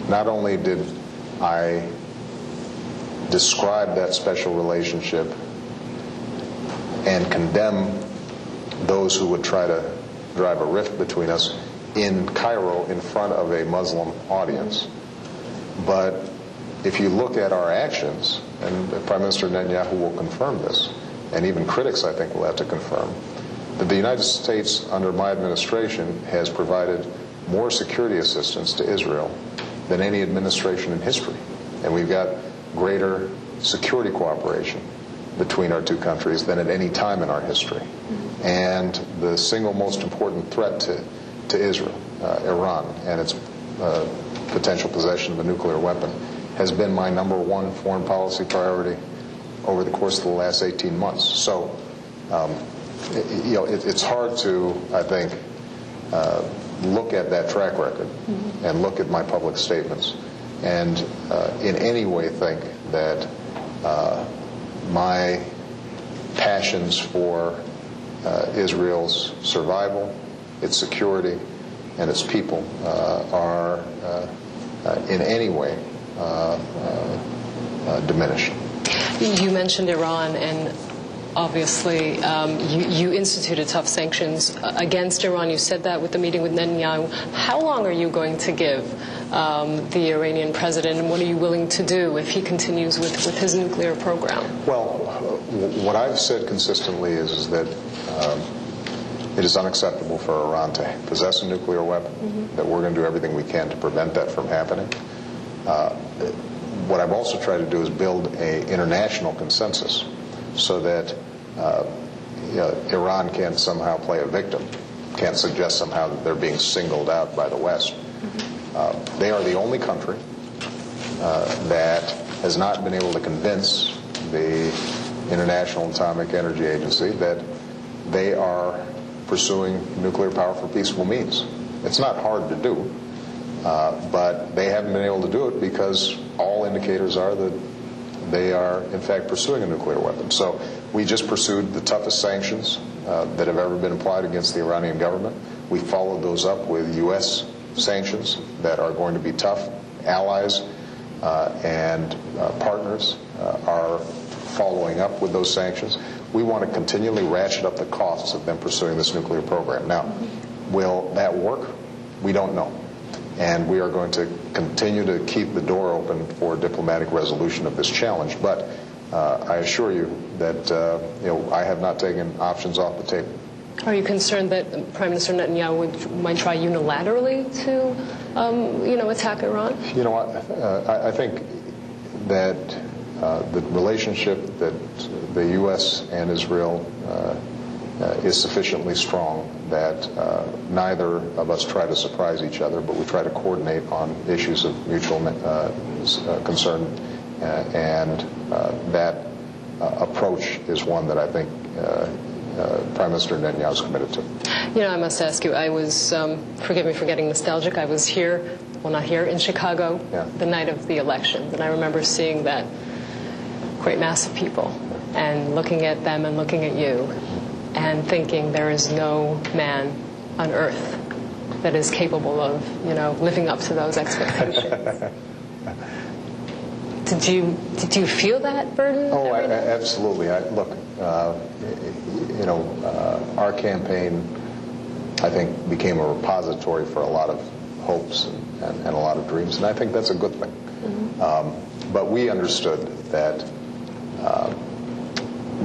not only did I describe that special relationship and condemn those who would try to drive a rift between us in Cairo in front of a Muslim audience, but if you look at our actions, and Prime Minister Netanyahu will confirm this, and even critics, I think, will have to confirm, that the United States, under my administration, has provided more security assistance to Israel than any administration in history. And we've got greater security cooperation between our two countries than at any time in our history. And the single most important threat to Israel, Iran, and its potential possession of a nuclear weapon, has been my number one foreign policy priority over the course of the last 18 months. So, it's hard to, I think, look at that track record and look at my public statements and in any way think that my passions for Israel's survival, its security, and its people are in any way diminished. You mentioned Iran, and obviously you instituted tough sanctions against Iran. You said that with the meeting with Netanyahu. How long are you going to give the Iranian president, and what are you willing to do if he continues with his nuclear program? Well, what I've said consistently is that it is unacceptable for Iran to possess a nuclear weapon, that we're going to do everything we can to prevent that from happening. What I've also tried to do is build an international consensus so that Iran can't somehow play a victim, can't suggest somehow that they're being singled out by the West. They are the only country that has not been able to convince the International Atomic Energy Agency that they are pursuing nuclear power for peaceful means. It's not hard to do, but they haven't been able to do it because all indicators are that they are, in fact, pursuing a nuclear weapon. So we just pursued the toughest sanctions that have ever been applied against the Iranian government. We followed those up with U.S. sanctions that are going to be tough. Allies and partners are following up with those sanctions. We want to continually ratchet up the costs of them pursuing this nuclear program. Now, will that work? We don't know. And we are going to continue to keep the door open for diplomatic resolution of this challenge. But I assure you that I have not taken options off the table. Are you concerned that Prime Minister Netanyahu might try unilaterally to, attack Iran? You know what? I think that the relationship that the U.S. and Israel is sufficiently strong that neither of us try to surprise each other, but we try to coordinate on issues of mutual concern, and that approach is one that I think Prime Minister Netanyahu is committed to. I must ask you, I was, forgive me for getting nostalgic, I was here, well not here, in Chicago, the night of the election, and I remember seeing that great mass of people and looking at them and looking at you and thinking there is no man on earth that is capable of, living up to those expectations. Did you feel that burden? Oh, absolutely. Look, our campaign, I think, became a repository for a lot of hopes and a lot of dreams, and I think that's a good thing. But we understood that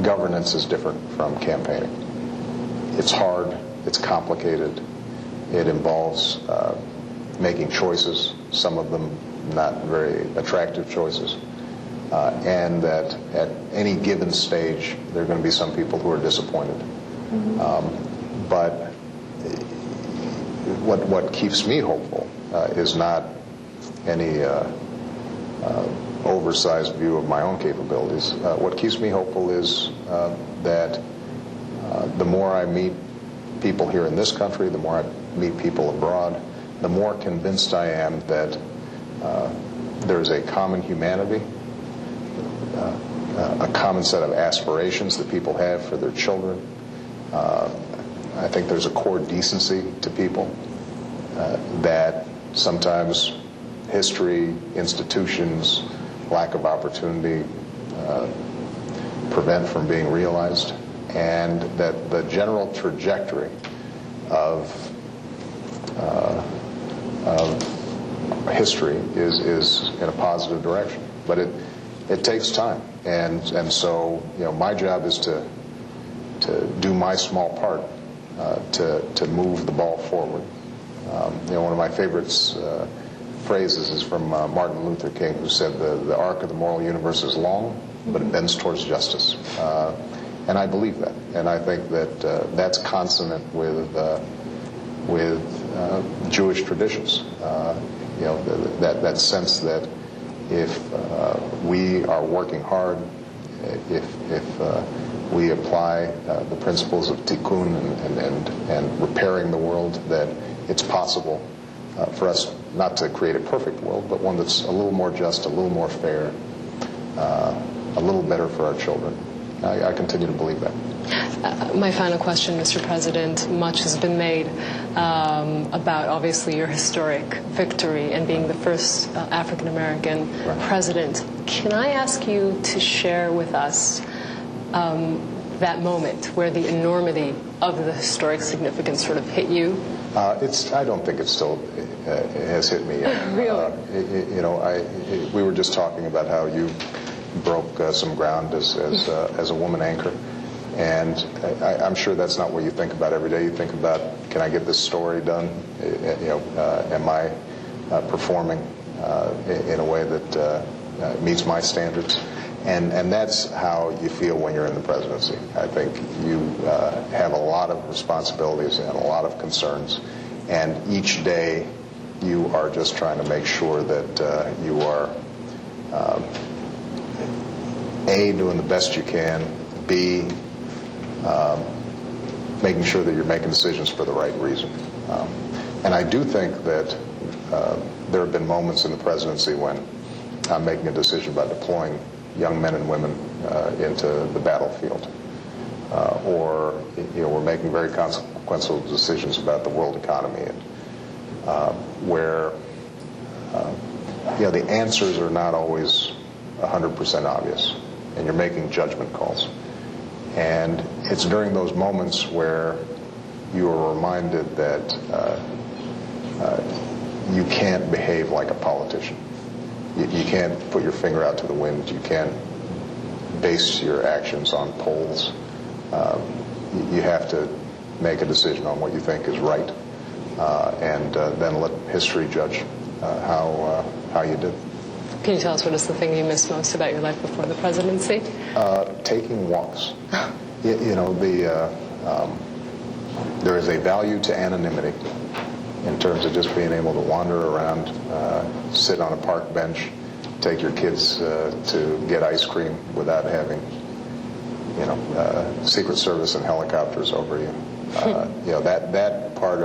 governance is different from campaigning. It's hard, it's complicated, it involves making choices, some of them not very attractive choices, and that at any given stage there are going to be some people who are disappointed. But what keeps me hopeful is not any oversized view of my own capabilities. What keeps me hopeful is that the more I meet people here in this country, the more I meet people abroad, the more convinced I am that there's a common humanity, a common set of aspirations that people have for their children. I think there's a core decency to people that sometimes history, institutions, lack of opportunity prevent from being realized, and that the general trajectory of history is in a positive direction. But it takes time, and so my job is to do my small part to move the ball forward. One of my favorites phrases is from Martin Luther King, who said the arc of the moral universe is long, but it bends towards justice. And I believe that, and I think that that's consonant with Jewish traditions. That sense that if we are working hard, if we apply the principles of tikkun and repairing the world, that it's possible for us not to create a perfect world, but one that's a little more just, a little more fair, a little better for our children. I continue to believe that. My final question, Mr. President. Much has been made about, obviously, your historic victory and being the first African-American president. Can I ask you to share with us that moment where the enormity of the historic significance sort of hit you? I don't think it still has hit me yet. Really? We were just talking about how you broke some ground as a woman anchor, and I'm sure that's not what you think about every day. You think about, can I get this story done? Am I performing in a way that meets my standards? And that's how you feel when you're in the presidency. I think you have a lot of responsibilities and a lot of concerns, and each day you are just trying to make sure that you are A, doing the best you can, B, making sure that you're making decisions for the right reason. And I do think that there have been moments in the presidency when I'm making a decision about deploying young men and women into the battlefield, or we're making very consequential decisions about the world economy, and where the answers are not always 100% obvious, and you're making judgment calls. And it's during those moments where you are reminded that you can't behave like a politician. You can't put your finger out to the wind. You can't base your actions on polls. You have to make a decision on what you think is right, and then let history judge how you did. Can you tell us what is the thing you miss most about your life before the presidency? Taking walks. There is a value to anonymity in terms of just being able to wander around, sit on a park bench, take your kids to get ice cream without having, Secret Service and helicopters over you. That part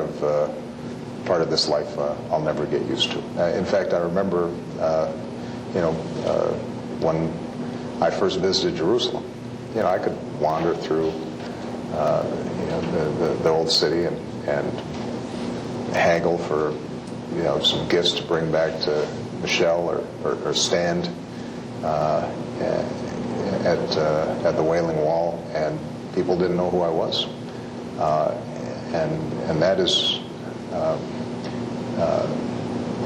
of this life I'll never get used to. In fact, I remember, when I first visited Jerusalem, I could wander through, the old city and haggle for, some gifts to bring back to Michelle, or stand at the Wailing Wall, and people didn't know who I was, and that is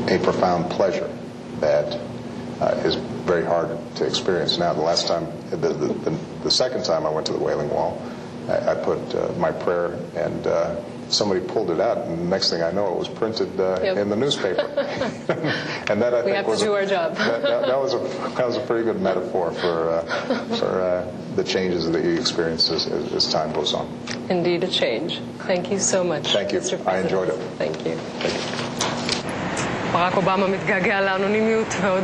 a profound pleasure that is very hard to experience now. The second time I went to the Wailing Wall, I put my prayer, and somebody pulled it out, and the next thing I know, it was printed in the newspaper. And that, I think, we have to do our job. that was a pretty good metaphor for the changes that you experience as time goes on. Indeed, a change. Thank you so much. Thank you. Mr. I enjoyed it. Thank you. Thank you. ברק אובמה מתגעגע לאנונימיות ועוד